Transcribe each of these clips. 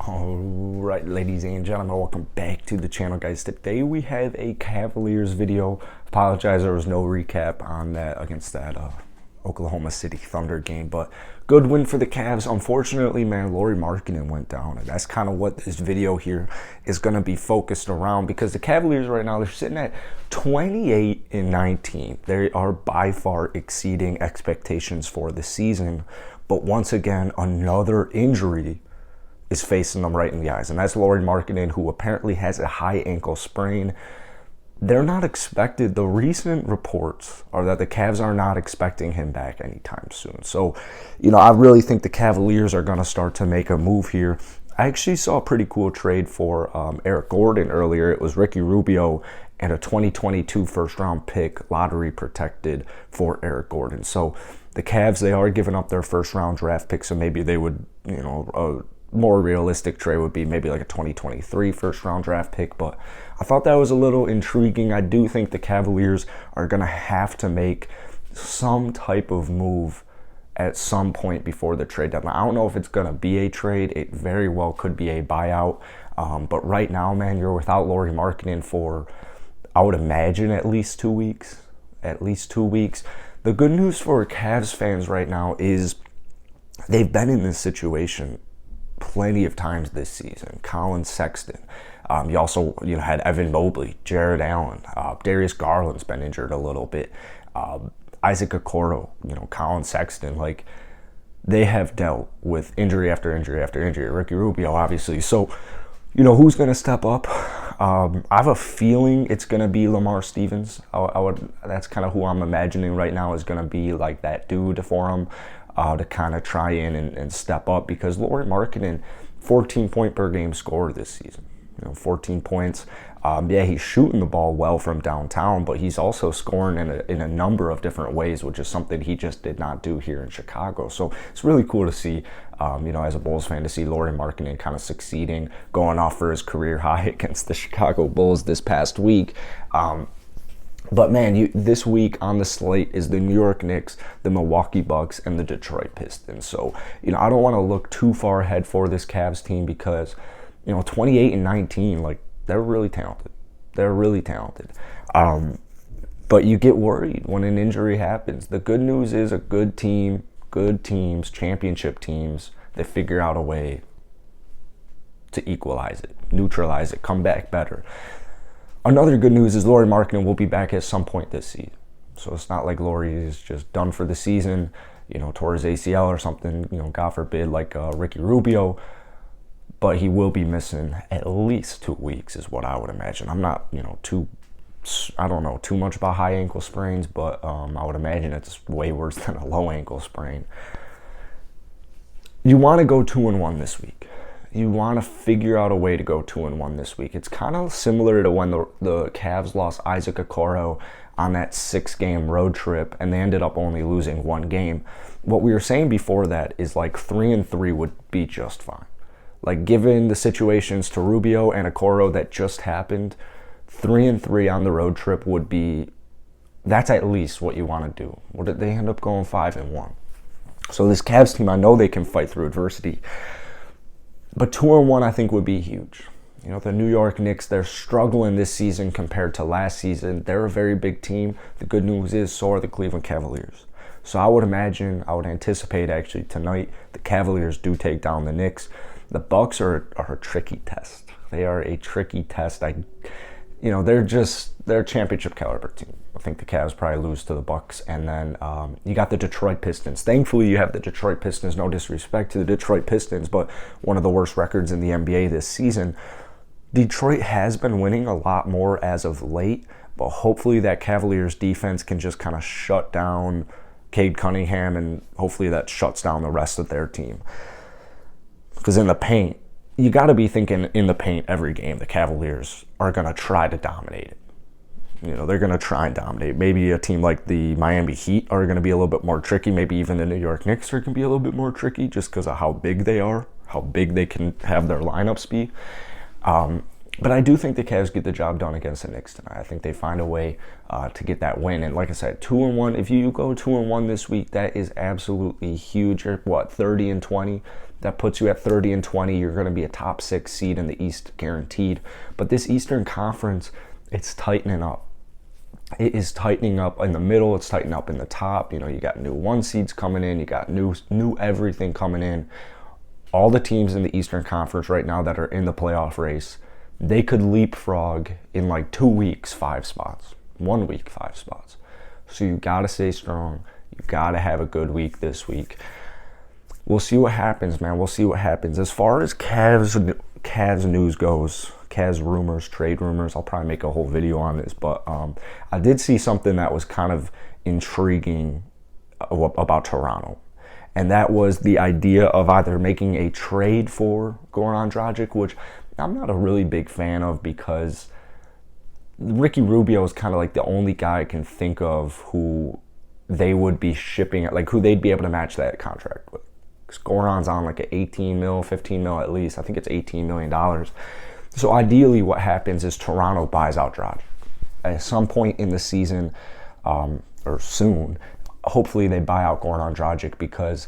Alright, ladies and gentlemen, welcome back to the channel, guys. Today we have a Cavaliers video. Apologize, there was no recap on that against that Oklahoma City Thunder game, but good win for the Cavs. Unfortunately, man, Lauri Markkanen went down, and that's kind of what this video here is going to be focused around, because the Cavaliers right now, they're sitting at 28-19. They are by far exceeding expectations for the season, but once again, another injury is facing them right in the eyes, and that's Lauri Markkanen, who apparently has a high ankle sprain. They're not expected. The recent reports are that the Cavs are not expecting him back anytime soon. So, I really think the Cavaliers are going to start to make a move here. I actually saw a pretty cool trade for Eric Gordon earlier. It was Ricky Rubio and a 2022 first-round pick, lottery protected, for Eric Gordon. So the Cavs, they are giving up their first-round draft pick, so maybe they would, more realistic trade would be maybe like a 2023 first round draft pick, but I thought that was a little intriguing. I do think the Cavaliers are going to have to make some type of move at some point before the trade deadline. I don't know if it's going to be a trade. It very well could be a buyout, but right now, man, you're without Lauri Markkanen for, I would imagine, at least 2 weeks. The good news for Cavs fans right now is they've been in this situation plenty of times this season. Colin Sexton. You also had Evan Mobley, Jared Allen, Darius Garland's been injured a little bit. Isaac Okoro, Colin Sexton. Like, they have dealt with injury after injury after injury. Ricky Rubio, obviously. So, who's going to step up? I have a feeling it's going to be Lamar Stevens. That's kind of who I'm imagining right now is going to be like that dude for him. To kind of try in and step up, because Lauri Markkanen, 14 point per game scorer this season. 14 points. He's shooting the ball well from downtown, but he's also scoring in a number of different ways, which is something he just did not do here in Chicago. So it's really cool to see, as a Bulls fan, to see Lauri Markkanen kind of succeeding, going off for his career high against the Chicago Bulls this past week. But man, this week on the slate is the New York Knicks, the Milwaukee Bucks, and the Detroit Pistons. So, I don't want to look too far ahead for this Cavs team, because, 28-19, like, they're really talented. But you get worried when an injury happens. The good news is a good teams, championship teams, they figure out a way to equalize it, neutralize it, come back better. Another good news is Lauri Markkanen will be back at some point this season. So it's not like Lauri is just done for the season, tore his ACL or something, God forbid, like Ricky Rubio. But he will be missing at least 2 weeks is what I would imagine. I'm not, I don't know too much about high ankle sprains, but I would imagine it's way worse than a low ankle sprain. You want to go 2-1 this week. You want to figure out a way to go 2-1 this week. It's kind of similar to when the Cavs lost Isaac Okoro on that 6-game road trip, and they ended up only losing 1 game. What we were saying before that is like 3-3 would be just fine. Like, given the situations to Rubio and Okoro that just happened, 3-3 on the road trip would be, that's at least what you want to do. What did they end up going 5-1? So this Cavs team, I know they can fight through adversity. But 2-1, I think, would be huge. The New York Knicks, they're struggling this season compared to last season. They're a very big team. The good news is, so are the Cleveland Cavaliers. So I would anticipate, actually, tonight, the Cavaliers do take down the Knicks. The Bucks are a tricky test. They are a tricky test. They're a championship caliber team. I think the Cavs probably lose to the Bucks, and then you got the Detroit Pistons. Thankfully, you have the Detroit Pistons. No disrespect to the Detroit Pistons, but one of the worst records in the NBA this season. Detroit has been winning a lot more as of late, but hopefully that Cavaliers defense can just kind of shut down Cade Cunningham, and hopefully that shuts down the rest of their team. Because in the paint, you got to be thinking in the paint every game, the Cavaliers are going to try to dominate it. They're going to try and dominate. Maybe a team like the Miami Heat are going to be a little bit more tricky. Maybe even the New York Knicks are going to be a little bit more tricky just because of how big they are, how big they can have their lineups be. But I do think the Cavs get the job done against the Knicks tonight. I think they find a way to get that win. And like I said, 2-1. If you go 2-1 this week, that is absolutely huge. You're 30-20. That puts you at 30-20. You're going to be a top 6 seed in the East guaranteed. But this Eastern Conference, it's tightening up. It is tightening up in the middle. It's tightening up in the top. You got new 1 seeds coming in. You got new everything coming in. All the teams in the Eastern Conference right now that are in the playoff race, they could leapfrog in like 2 weeks 5 spots. 1 week 5 spots. So you got to stay strong. You got to have a good week this week. We'll see what happens, man. We'll see what happens. As far as Cavs news goes, Cavs rumors, trade rumors, I'll probably make a whole video on this, but I did see something that was kind of intriguing about Toronto. And that was the idea of either making a trade for Goran Dragic, which I'm not a really big fan of because Ricky Rubio is kind of like the only guy I can think of who they would be shipping, like who they'd be able to match that contract with. Because Goran's on like an 18 mil, 15 mil at least. I think it's $18 million. So ideally what happens is Toronto buys out Dragic. At some point in the season, or soon, hopefully they buy out Goran Dragic, because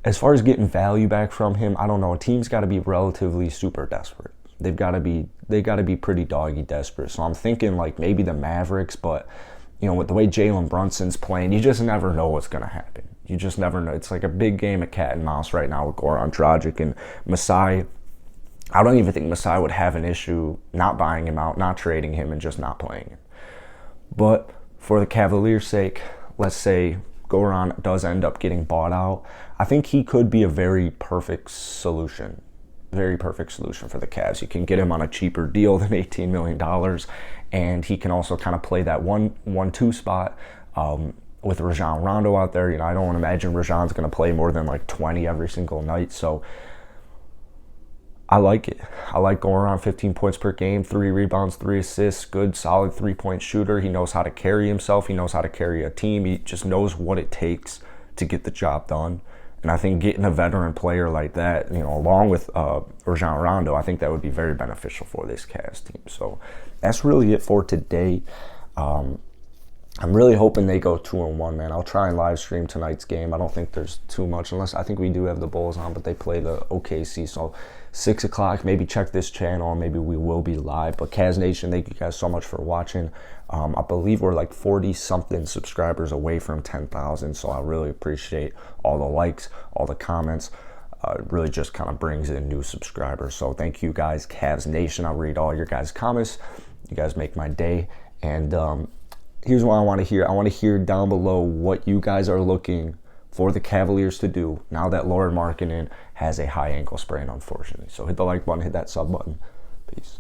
as far as getting value back from him, I don't know, a team's got to be relatively super desperate. They got to be pretty doggy desperate. So I'm thinking like maybe the Mavericks, but with the way Jalen Brunson's playing, you just never know what's going to happen. You just never know. It's like a big game of cat and mouse right now with Goran Dragic and Masai. I don't even think Masai would have an issue not buying him out, not trading him, and just not playing him. But for the Cavaliers' sake, let's say Goran does end up getting bought out. I think he could be a very perfect solution for the Cavs. You can get him on a cheaper deal than $18 million, and he can also kind of play that 1-2 spot with Rajon Rondo out there. I don't want to imagine Rajon's going to play more than like 20 every single night, so I like it. I like going around 15 points per game, 3 rebounds, 3 assists, good, solid 3-point shooter. He knows how to carry himself. He knows how to carry a team. He just knows what it takes to get the job done. And I think getting a veteran player like that, along with Rajon Rondo, I think that would be very beneficial for this Cavs team. So that's really it for today. I'm really hoping they go 2-1, man. I'll try and live stream tonight's game. I don't think there's too much, unless I think we do have the Bulls on, but they play the OKC. So 6 o'clock, maybe check this channel, and maybe we will be live. But Cavs Nation, thank you guys so much for watching. I believe we're like 40-something subscribers away from 10,000, so I really appreciate all the likes, all the comments. It really just kind of brings in new subscribers. So thank you guys, Cavs Nation. I'll read all your guys' comments. You guys make my day. And here's what I want to hear. I want to hear down below what you guys are looking for the Cavaliers to do now that Lauri Markkanen has a high ankle sprain, unfortunately. So hit the like button, hit that sub button. Peace.